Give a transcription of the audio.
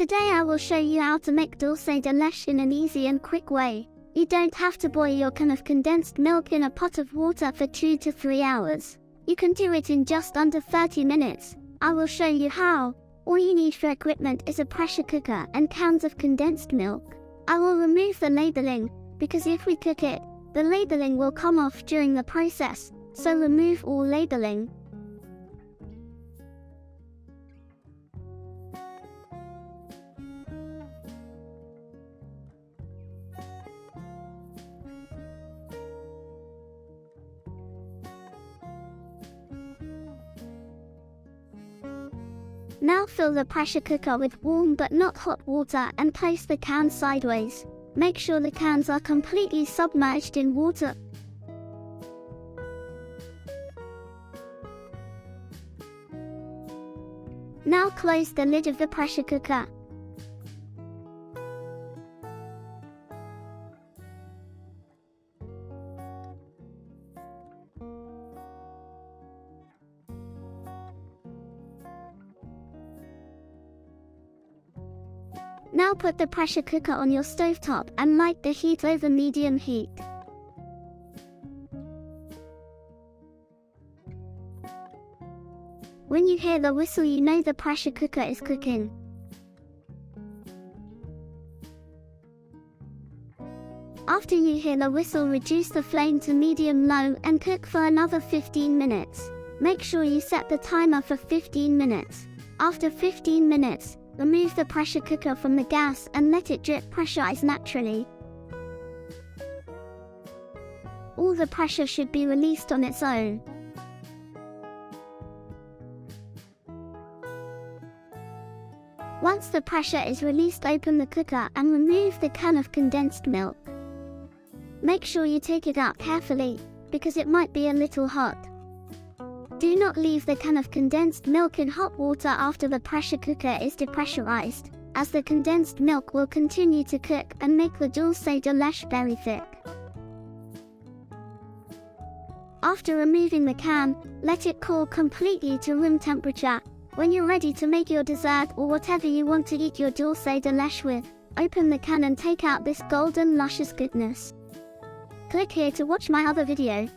Today I will show you how to make dulce de leche in an easy and quick way. You don't have to boil your can of condensed milk in a pot of water for 2 to 3 hours. You can do it in just under 30 minutes. I will show you how. All you need for equipment is a pressure cooker and cans of condensed milk. I will remove the labeling, because if we cook it, the labeling will come off during the process, so remove all labeling. Now fill the pressure cooker with warm but not hot water and place the can sideways. Make sure the cans are completely submerged in water. Now close the lid of the pressure cooker. Now put the pressure cooker on your stovetop and light the heat over medium heat. When you hear the whistle, you know the pressure cooker is cooking. After you hear the whistle, reduce the flame to medium-low and cook for another 15 minutes. Make sure you set the timer for 15 minutes. After 15 minutes, remove the pressure cooker from the gas and let it drip pressurize naturally. All the pressure should be released on its own. Once the pressure is released, open the cooker and remove the can of condensed milk. Make sure you take it out carefully, because it might be a little hot. Do not leave the can of condensed milk in hot water after the pressure cooker is depressurized, as the condensed milk will continue to cook and make the dulce de leche very thick. After removing the can, let it cool completely to room temperature. When you're ready to make your dessert or whatever you want to eat your dulce de leche with, open the can and take out this golden luscious goodness. Click here to watch my other video.